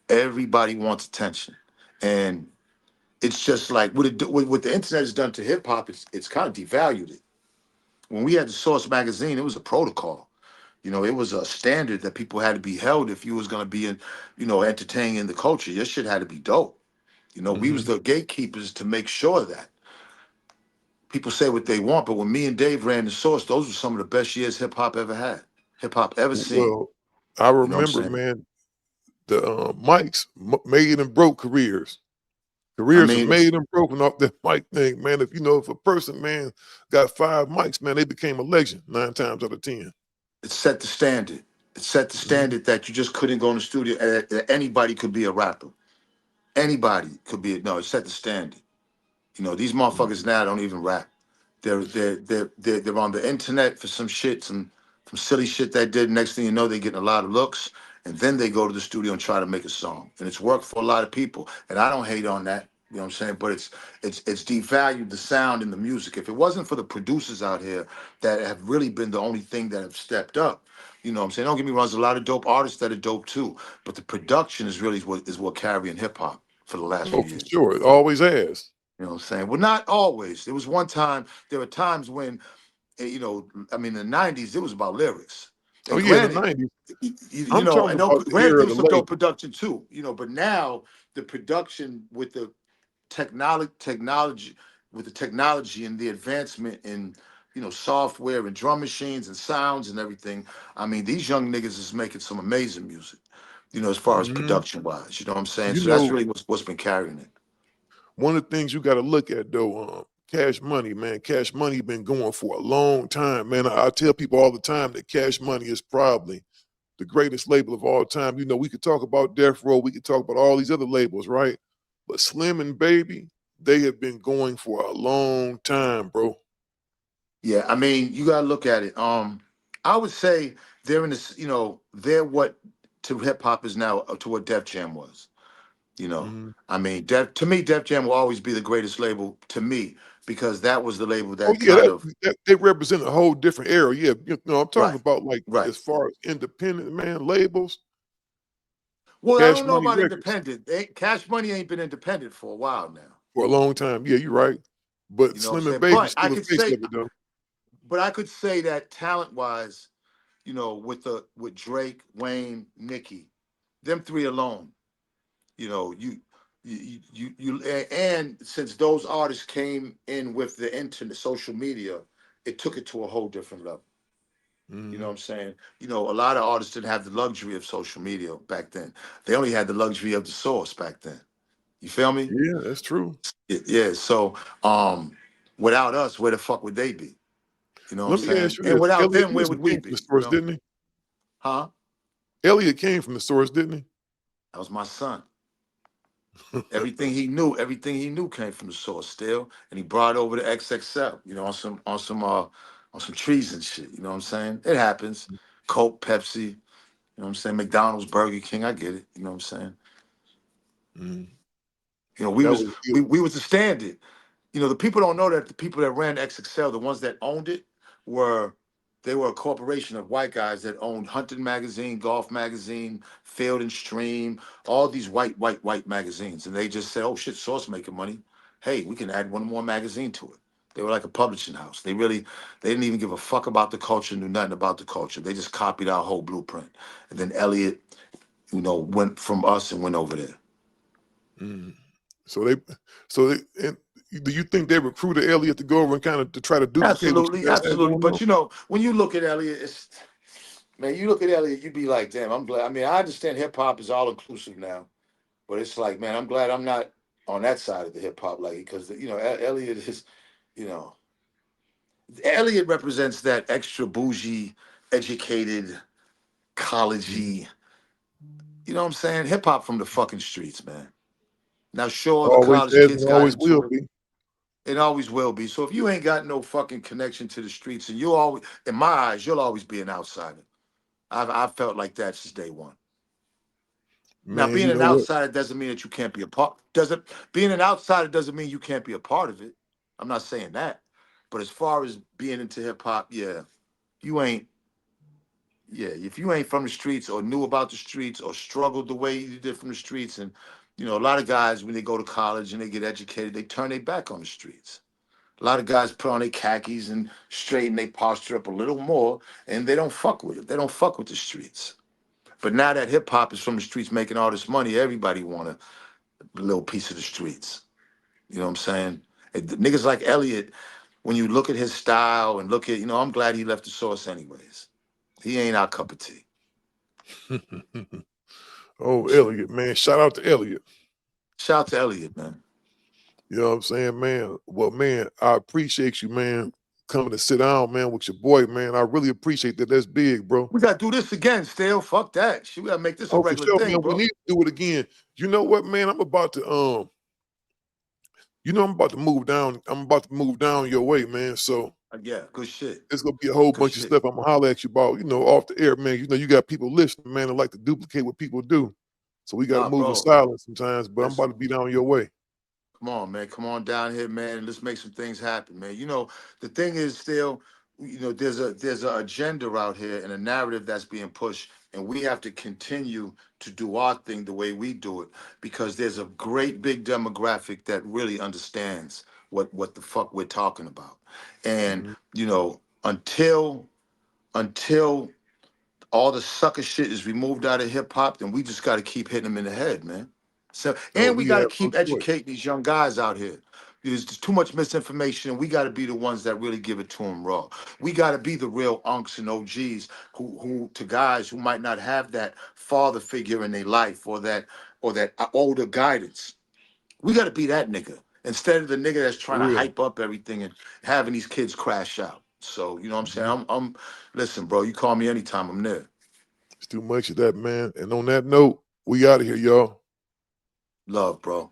Everybody wants attention, and it's just like what the internet has done to hip hop. It's kind of devalued it. When we had the Source magazine, it was a protocol. It was a standard that people had to be held if you was gonna be entertaining in the culture. Your shit had to be dope. We was Hmm. the gatekeepers to make sure that people say what they want. But when me and Dave ran the Source, those were some of the best years hip hop ever had, hip hop ever seen. Well, I You know what I'm remember, saying? man, the mics made and broke careers. I Careers are mean, made and broken off that mic thing, man. If a person, man, got 5 mics, man, they became a legend 9 times out of 10. it set the standard. It set the Hmm. standard that you just couldn't go in the studio. That anybody could be a rapper. Anybody could be. No, it set the standard. These motherfuckers now don't even rap. They're on the internet for some shit, some silly shit they did. Next thing you know, they're getting a lot of looks, and then they go to the studio and try to make a song, and it's worked for a lot of people. And I don't hate on that. You know what I'm saying? But it's devalued the sound and the music. If it wasn't for the producers out here that have really been the only thing that have stepped up, you know what I'm saying? Don't get me wrong, there's a lot of dope artists that are dope too, but the production is really what carrying hip hop for the last Oh, few for years. sure. It always has. You know what I'm saying? Well, not always. There was one time, there were times when, I mean, in the 90s, it was about lyrics. Oh, And yeah, in the granted, 90s. you I'm know, talking and about the granted, era there of was the some dope label. production too, but now the production with the technology, with the technology and the advancement in, software and drum machines and sounds and everything, I mean, these young niggas is making some amazing music, as far as Mhm. production wise, you know what I'm saying? You So that's know, really what's been carrying it. one of the things you gotta look at though, Cash Money, man. Cash Money been going for a long time, man. I tell people all the time that Cash Money is probably the greatest label of all time. We could talk about Death Row, we could talk about all these other labels, right? But Slim and Baby, they have been going for a long time, bro. Yeah, I mean, you gotta look at it. I would say they're in this, they're what to hip hop is now to what Def Jam was. You know, Mm-hmm. I mean, to me, Def Jam will always be the greatest label to me because that was the label Oh that yeah, kind of that they represent a whole different era. Yeah, I'm talking right, about like right. as far as independent man labels, Well, I Cash don't know Money about Records independent. Cash Money ain't been independent for a while now. for a long time. Yeah, you're right. But You know what I'm Slim and saying? Baby's But I still a could face say, of it though. that talent wise, with Drake, Wayne, Nicki, them three alone, you know, and since those artists came in with the internet, social media, it took it to a whole different level. You know what Mm-hmm. I'm saying? A lot of artists didn't have the luxury of social media back then. They only had the luxury of the source back then. You feel me? Yeah, that's true. Yeah. So, um, without us, where the fuck would they be? You know what I'm Let me ask saying? you And this: without Elliot them, where Newsom would we came from the be? source, didn't he? Huh? Elliot came from the source, didn't That was my son. he? Everything he knew came from the source still, and he brought over the XXL. On some trees and shit. You know what I'm saying? It happens. Coke, Pepsi. You know what I'm saying? McDonald's, Burger King. I get it. You know what I'm saying? Mm. We That was was good. we was the standard. The people don't know that the people that ran XXL, the ones that owned it, were they were a corporation of white guys that owned Hunting Magazine, Golf Magazine, Field and Stream, all these white magazines, and they just said, "Oh shit, Source making money. Hey, we can add one more magazine to it." They were like a publishing house. They didn't even give a fuck about the culture, knew nothing about the culture. They just copied our whole blueprint. And then Elliot, went from us and went over there. Mm. So they, and do you think they recruited Elliot to go over and kind of to try to duplicate what you Absolutely, guys had absolutely. going on? But when you look at Elliot, man, you look at Elliot, you be like, damn, I'm glad. I mean, I understand hip hop is all inclusive now, but it's like, man, I'm glad I'm not on that side of the hip hop, like, because Elliot is, you know, Elliot represents that extra bougie, educated, Mm. collegey. You know what I'm saying? Hip hop from the fucking streets, man. Now, sure, the Always college has kids and got always will into it. be. It always will be. So if you ain't got no fucking connection to the streets, and you always, in my eyes, you'll always be an outsider. I've felt like that since day one. Now, Man, being you an know what? outsider doesn't mean that you can't be a part. Doesn't Being an outsider doesn't mean you can't be a part of it. I'm not saying that. But as far as being into hip hop, yeah, you ain't. Yeah, if you ain't from the streets or knew about the streets or struggled the way you did from the streets, and a lot of guys when they go to college and they get educated, they turn their back on the streets. A lot of guys put on their khakis and straighten their posture up a little more, and they don't fuck with it. They don't fuck with the streets. But now that hip hop is from the streets making all this money, everybody want a little piece of the streets. You know what I'm saying? Niggas like Elliot, when you look at his style and look at, I'm glad he left the source anyways. He ain't our cup of tea. Oh, Elliot, man. Shout out to Elliot. Shout out to Elliot, man. You know what I'm saying, man? Well, man, I appreciate you, man, coming to sit down, man, with your boy, man. I really appreciate that. That's big, bro. We gotta do this again, still. Fuck that. Shit, we gotta make this a Oh, for regular sure, thing, man. We bro. need to do it again. You know what, man? I'm about to move down. I'm about to move down your way, man. So Yeah, good shit. it's gonna be a whole Good bunch of shit. stuff I'm gonna holler at you about, off the air, man. You got people listening, man, that like to duplicate what people do. So we gotta Nah, move in bro. silence sometimes, but I'm about Listen. to be down your way. Come on, man. Come on down here, man, and let's make some things happen, man. The thing is still, there's a agenda out here and a narrative that's being pushed, and we have to continue to do our thing the way we do it because there's a great big demographic that really understands what the fuck we're talking about. And, Mhm. until all the sucker shit is removed out of hip hop, then we just got to keep hitting them in the head, man. So, Oh, and we we got to have no keep choice. educating these young guys out here. There's just too much misinformation, and we got to be the ones that really give it to them raw. We got to be the real unks and OGs who to guys who might not have that father figure in their life or that older guidance. We got to be that nigga instead of the nigga that's For trying to real. hype up everything and having these kids crash out. So you know what I'm saying? Mhm. Listen, bro. You call me anytime. I'm there. It's too much of that, man. And on that note, we out of here, y'all. Love, bro.